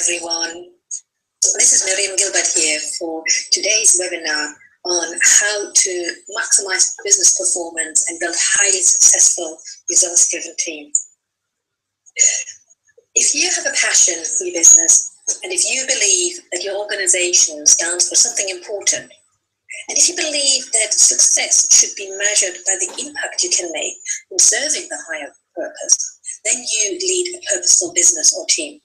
everyone. This is Miriam Gilbert here for today's webinar on how to maximize business performance and build highly successful results-driven teams. If you have a passion for your business and if you believe that your organization stands for something important, and if you believe that success should be measured by the impact you can make in serving the higher purpose, then you lead a purposeful business or team.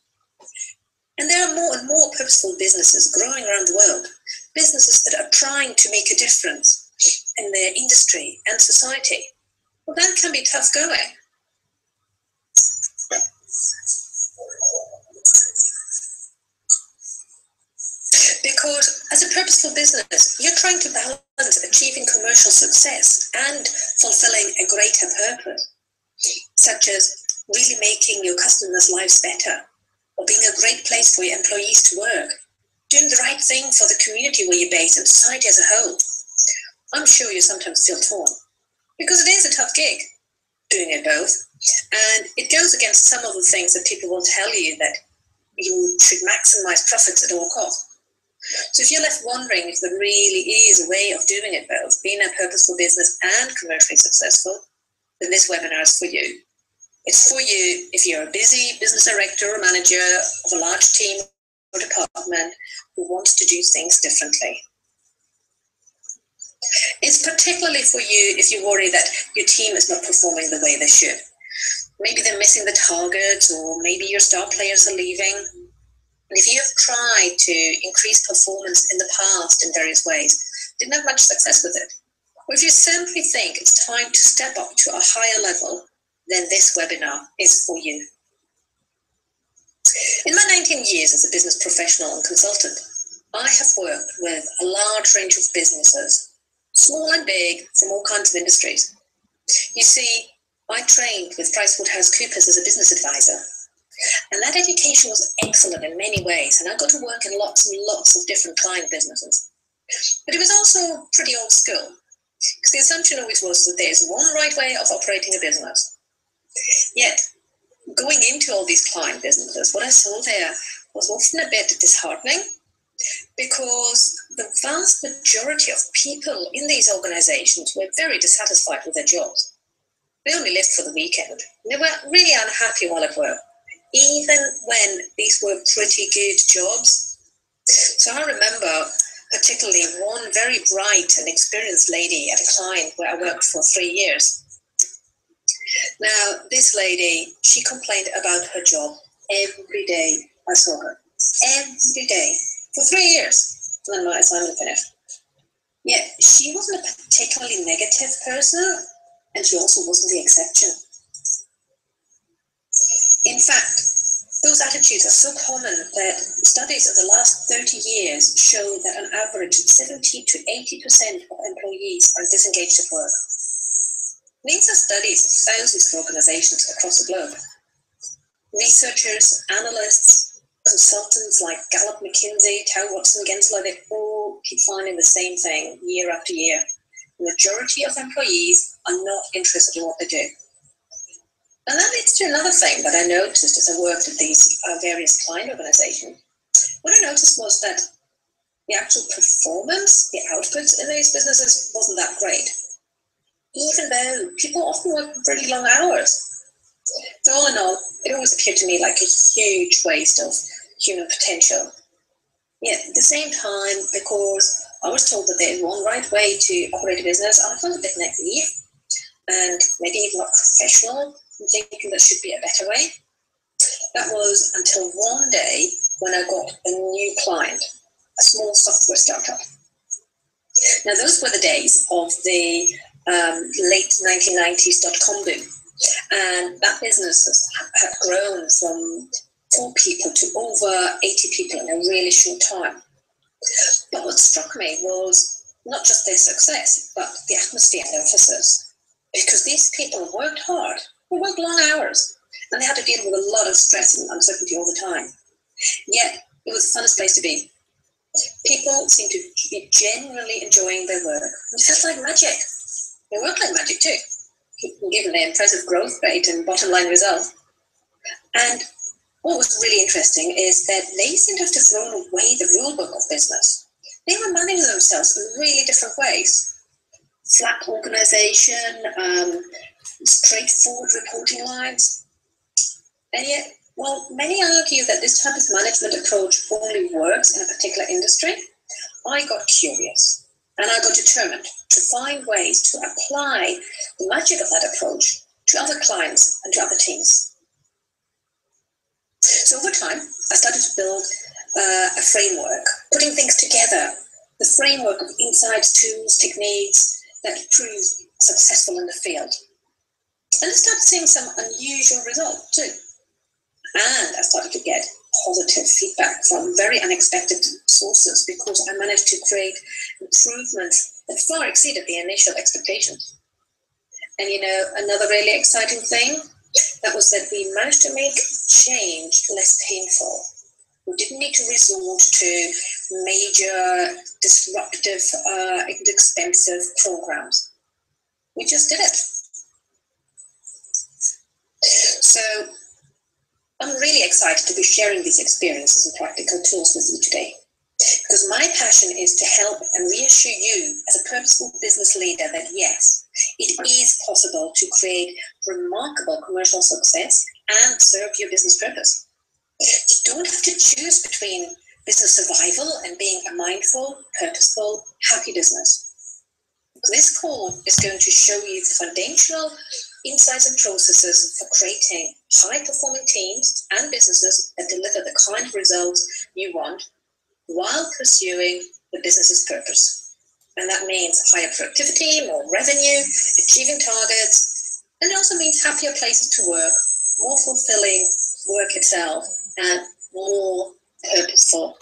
And there are more and more purposeful businesses growing around the world, businesses that are trying to make a difference in their industry and society. Well, that can be tough going. Because as a purposeful business, you're trying to balance achieving commercial success and fulfilling a greater purpose, such as really making your customers' lives better, or being a great place for your employees to work, doing the right thing for the community where you're based and society as a whole. I'm sure you sometimes feel torn, because it is a tough gig, doing it both, and it goes against some of the things that people will tell you, that you should maximize profits at all costs. So if you're left wondering if there really is a way of doing it both, being a purposeful business and commercially successful, then this webinar is for you. It's for you if you're a busy business director or manager of a large team or department who wants to do things differently. It's particularly for you if you worry that your team is not performing the way they should. Maybe they're missing the targets, or maybe your star players are leaving. And if you have tried to increase performance in the past in various ways, didn't have much success with it, or if you simply think it's time to step up to a higher level, then this webinar is for you. In my 19 years as a business professional and consultant, I have worked with a large range of businesses, small and big, from all kinds of industries. You see, I trained with PricewaterhouseCoopers as a business advisor, and that education was excellent in many ways, and I got to work in lots and lots of different client businesses. But it was also pretty old school, because the assumption always was that there's one right way of operating a business. Yet, going into all these client businesses, what I saw there was often a bit disheartening, because the vast majority of people in these organizations were very dissatisfied with their jobs. They only lived for the weekend. They were really unhappy while at work, even when these were pretty good jobs. So I remember particularly one very bright and experienced lady at a client where I worked for 3 years. Now, this lady, she complained about her job every day I saw her. Every day. For 3 years. And then my assignment finished. Yet, she wasn't a particularly negative person, and she also wasn't the exception. In fact, those attitudes are so common that studies of the last 30 years show that on average 70 to 80% of employees are disengaged at work. These are studies of thousands of organizations across the globe. Researchers, analysts, consultants like Gallup, McKinsey, Dow, Watson, Gensler, they all keep finding the same thing year after year. The majority of employees are not interested in what they do. And that leads to another thing that I noticed as I worked at these various client organizations. What I noticed was that the actual performance, the outputs in these businesses wasn't that great, even though people often work really long hours. So all in all, it always appeared to me like a huge waste of human potential. Yet at the same time, because I was told that there's one right way to operate a business, I felt a bit naive and maybe even not professional, thinking there should be a better way. That was until one day when I got a new client, a small software startup. Now, those were the days of the late 1990s .com boom, and that business had grown from 4 people to over 80 people in a really short time. But what struck me was not just their success, but the atmosphere in their offices, because these people worked hard, they worked long hours, and they had to deal with a lot of stress and uncertainty all the time. Yet, it was the funnest place to be. People seemed to be genuinely enjoying their work. It felt like magic. They worked like magic too, given their impressive growth rate and bottom line results. And what was really interesting is that they seem to have thrown away the rule book of business. They were managing themselves in really different ways. Flat organization, straightforward reporting lines. And yet, while many argue that this type of management approach only works in a particular industry, I got curious and I got determined to find ways to apply the magic of that approach to other clients and to other teams. So over time, I started to build a framework, putting things together, the framework of insights, tools, techniques that proved successful in the field. And I started seeing some unusual results too. And I started to get positive feedback from very unexpected sources because I managed to create improvements that far exceeded the initial expectations. And another really exciting thing, that was that we managed to make change less painful. We didn't need to resort to major, disruptive, and expensive programs. We just did it. So I'm really excited to be sharing these experiences and practical tools with you today, because my passion is to help and reassure you as a purposeful business leader that yes, it is possible to create remarkable commercial success and serve your business purpose. You don't have to choose between business survival and being a mindful, purposeful, happy business. This call is going to show you the foundational insights and processes for creating high-performing teams and businesses that deliver the kind of results you want while pursuing the business's purpose. And that means higher productivity, more revenue, achieving targets, and it also means happier places to work, more fulfilling work itself, and more purposeful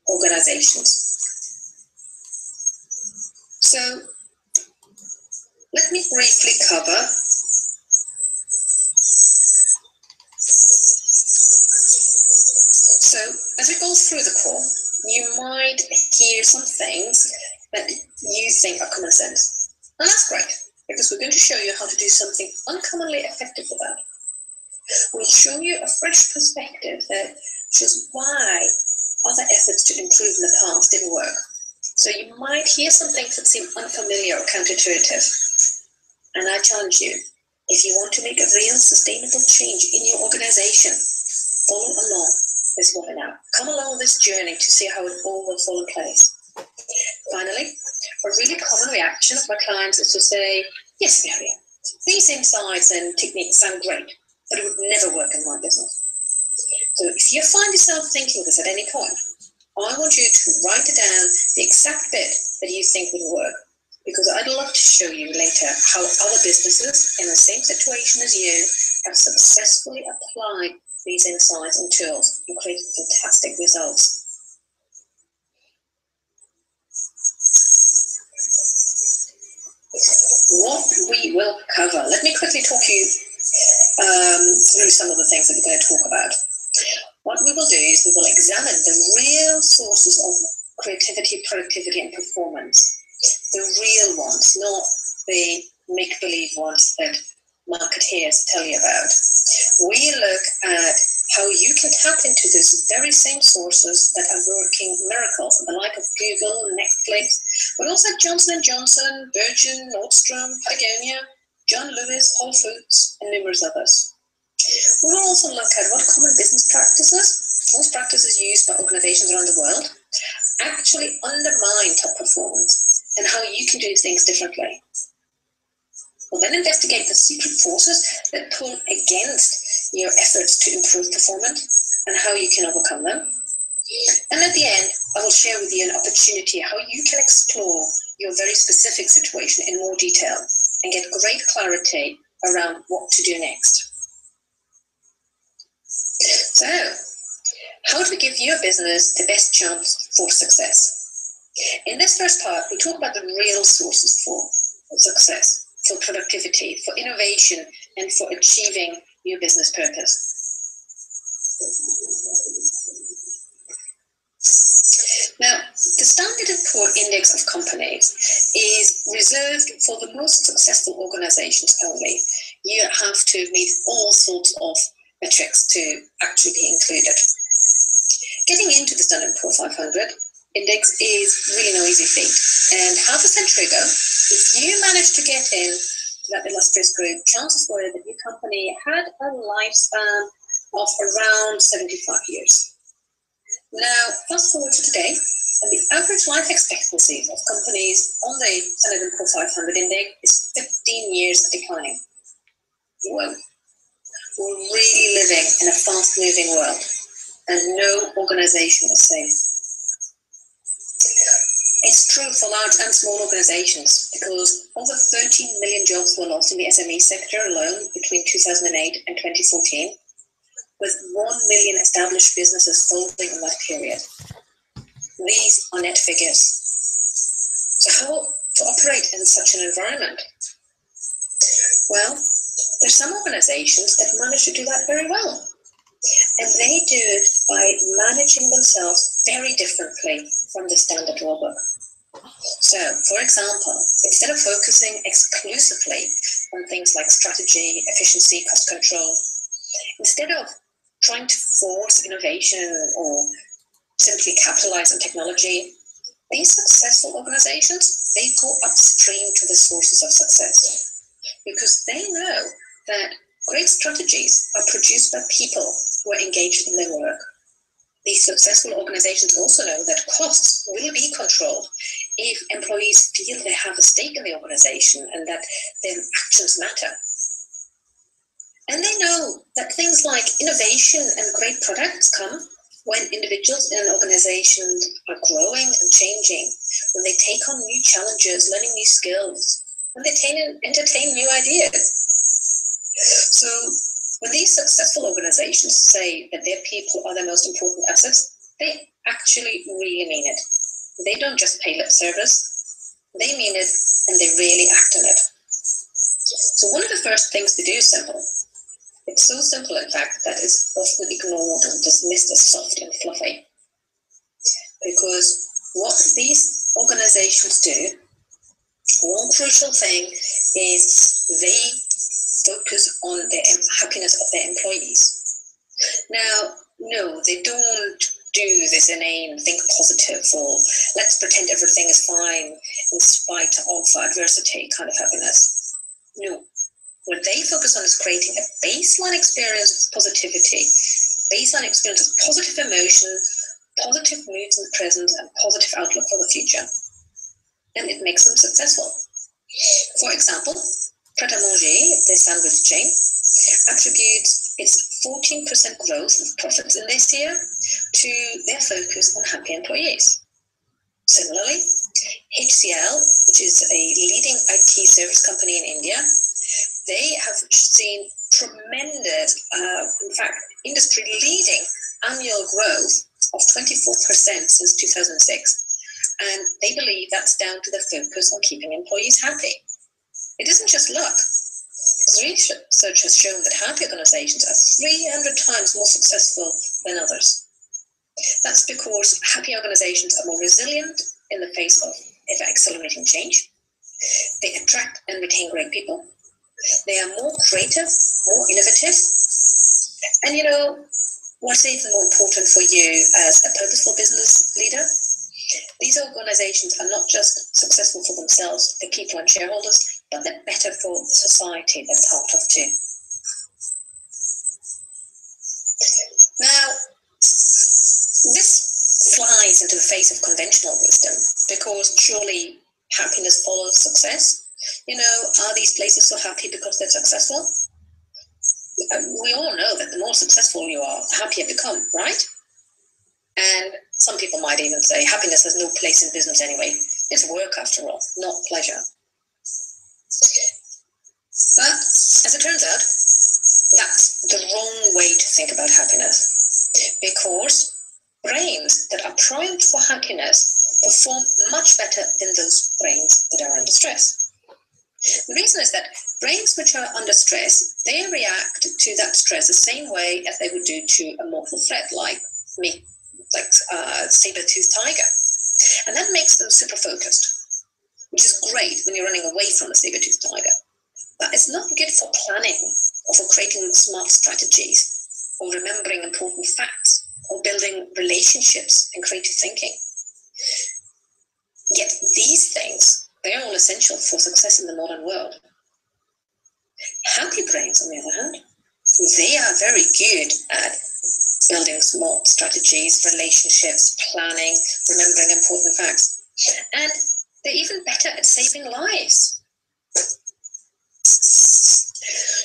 organizations. So let me briefly cover So as we go through the call, you might hear some things that you think are common sense. And that's great, because we're going to show you how to do something uncommonly effective with that. We'll show you a fresh perspective that shows why other efforts to improve in the past didn't work. So you might hear some things that seem unfamiliar or counterintuitive. And I challenge you, if you want to make a real sustainable change in your organization, follow along this webinar. Come along this journey to see how it all will fall in place. Finally, a really common reaction of my clients is to say, yes, Marianne, these insights and techniques sound great, but it would never work in my business. So if you find yourself thinking this at any point, I want you to write it down, the exact bit that you think would work, because I'd love to show you later how other businesses in the same situation as you have successfully applied these insights and tools and created fantastic results. What we will cover. Let me quickly talk you through some of the things that we're going to talk about. What we will do is we will examine the real sources of creativity, productivity, and performance. The real ones, not the make-believe ones that marketeers tell you about. We look at how you can tap into these very same sources that are working miracles, the like of Google, Netflix, but also Johnson & Johnson, Virgin, Nordstrom, Patagonia, John Lewis, Whole Foods, and numerous others. We will also look at what common business practices, most practices used by organizations around the world, actually undermine top performance and how you can do things differently. We'll then investigate the secret forces that pull against your efforts to improve performance and how you can overcome them. And at the end, I will share with you an opportunity how you can explore your very specific situation in more detail and get great clarity around what to do next. So, how to give your business the best chance for success? In this first part, we talk about the real sources for success, for productivity, for innovation, and for achieving your business purpose. Now, the Standard & Poor's Index of Companies is reserved for the most successful organizations only. You have to meet all sorts of metrics to actually be included. Getting into the Standard & Poor's 500 index is really no easy feat. And half a century ago, if you managed to get in to that illustrious group, chances were that your company had a lifespan of around 75 years. Now, fast forward to today, and the average life expectancy of companies on the Standard & Poor's 500 index is 15 years declining. Well, we're really living in a fast-moving world, and no organization is safe. It's true for large and small organizations because over 13 million jobs were lost in the SME sector alone between 2008 and 2014, with 1 million established businesses folding in that period. These are net figures. So how to operate in such an environment? Well, there's some organizations that manage to do that very well. And they do it by managing themselves very differently from the standard rulebook. So, for example, instead of focusing exclusively on things like strategy, efficiency, cost control, instead of trying to force innovation or simply capitalize on technology, these successful organizations, they go upstream to the sources of success because they know that great strategies are produced by people who are engaged in their work. These successful organizations also know that costs will be controlled if employees feel they have a stake in the organization and that their actions matter. And they know that things like innovation and great products come when individuals in an organization are growing and changing, when they take on new challenges, learning new skills, when they entertain new ideas. So when these successful organizations say that their people are their most important assets, they actually really mean it. They don't just pay lip service, they mean it and they really act on it. So one of the first things to do is simple. It's so simple, in fact, that it's often ignored and dismissed as soft and fluffy. Because what these organizations do, one crucial thing is they focus on the happiness of their employees. Now, no, they don't do this inane think positive or let's pretend everything is fine in spite of adversity kind of happiness. No. What they focus on is creating a baseline experience of positivity, baseline experience of positive emotion, positive moods in the present, and positive outlook for the future. And it makes them successful. For example, Pret a Manger, the sandwich chain, attributes its 14% growth of profits in this year to their focus on happy employees. Similarly, HCL, which is a leading IT service company in India, they have seen tremendous, in fact, industry-leading annual growth of 24% since 2006. And they believe that's down to the focus on keeping employees happy. It isn't just luck. Research has shown that happy organizations are 300 times more successful than others. That's because happy organizations are more resilient in the face of ever-accelerating change. They attract and retain great people. They are more creative, more innovative. And you know, what's even more important for you as a purposeful business leader? These organizations are not just successful for themselves, the people and shareholders, but they're better for the society they're part of too. Now, this flies into the face of conventional wisdom because surely happiness follows success. You know, are these places so happy because they're successful? We all know that the more successful you are, the happier you become, right? And some people might even say happiness has no place in business anyway. It's work after all, not pleasure. But as it turns out, that's the wrong way to think about happiness. Because brains that are primed for happiness perform much better than those brains that are under stress. The reason is that brains which are under stress, they react to that stress the same way as they would do to a mortal threat like a saber-toothed tiger. And that makes them super focused, which is great when you're running away from a saber-toothed tiger. But it's not good for planning or for creating smart strategies or remembering important facts, or building relationships and creative thinking. Yet these things, they are all essential for success in the modern world. Happy brains, on the other hand, they are very good at building smart strategies, relationships, planning, remembering important facts. And they're even better at saving lives.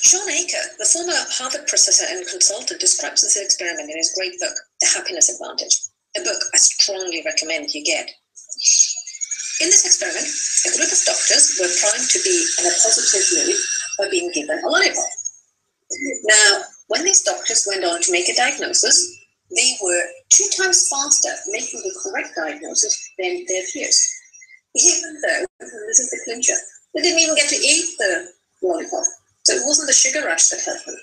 Sean Aker, the former Harvard professor and consultant, describes this experiment in his great book, The Happiness Advantage, a book I strongly recommend you get. In this experiment, a group of doctors were primed to be in a positive mood by being given a lollipop. Now, when these doctors went on to make a diagnosis, they were 2 times faster making the correct diagnosis than their peers. Even though, and this is the clincher, they didn't even get to eat the lollipop. So it wasn't the sugar rush that helped them.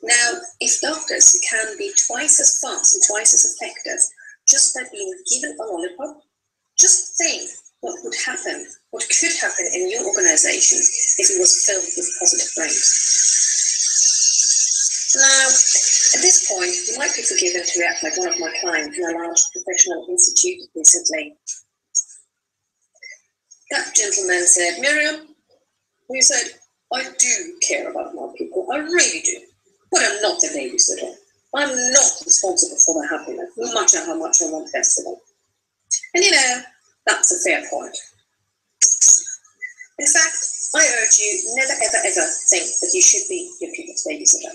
Now, if doctors can be twice as fast and twice as effective just by being given a lollipop, just think what would happen, what could happen in your organization if it was filled with positive brains. Now, at this point, you might be forgiven to react like one of my clients in a large professional institute recently. That gentleman said, Miriam, he said, I do care about my people, I really do, but I'm not the babysitter. I'm not responsible for their happiness, no matter how much I want best for them. And that's a fair point. In fact, I urge you, never ever ever think that you should be your people's babysitter.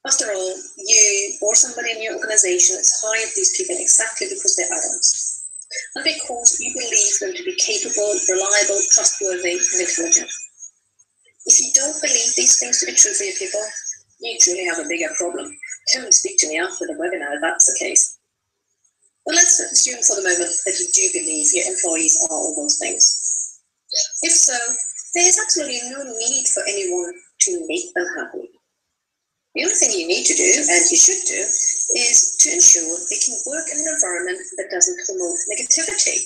After all, you or somebody in your organization has hired these people exactly because they're adults, and because you believe them to be capable, reliable, trustworthy, and intelligent. If you don't believe these things to be true for your people, you truly have a bigger problem. Come and speak to me after the webinar if that's the case. But let's assume for the moment that you do believe your employees are all those things. If so, there is absolutely no need for anyone to make them happy. The only thing you need to do, and you should do, is to ensure they can work in an environment that doesn't promote negativity,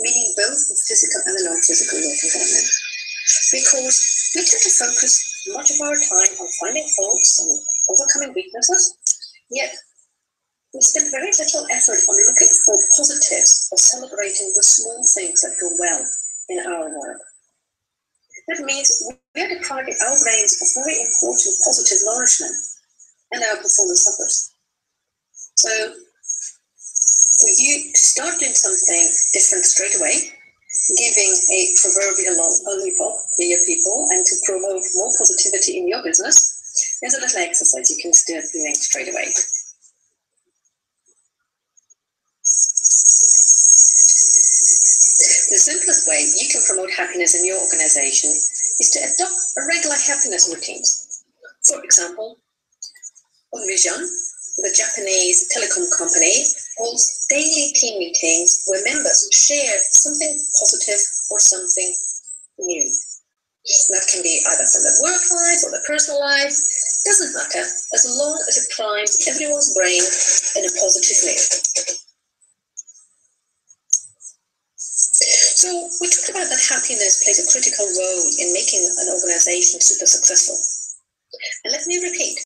meaning both the physical and the non-physical work environment. Because we tend to focus much of our time on finding faults and overcoming weaknesses, yet we spend very little effort on looking for positives or celebrating the small things that go well in our work. That means we are depriving our brains of very important positive nourishment, and our performance suffers. So, for you to start doing something different straight away, giving a proverbial lollipop to your people, and to promote more positivity in your business, there's a little exercise you can start doing straight away. The simplest way you can promote happiness in your organization is to adopt a regular happiness routines. For example, Onvision, the Japanese telecom company, holds daily team meetings where members share something positive or something new. That can be either from their work life or their personal life. Doesn't matter, as long as it primes everyone's brain in a positive mood. So we talked about that happiness plays a critical role in making an organization super successful. And let me repeat,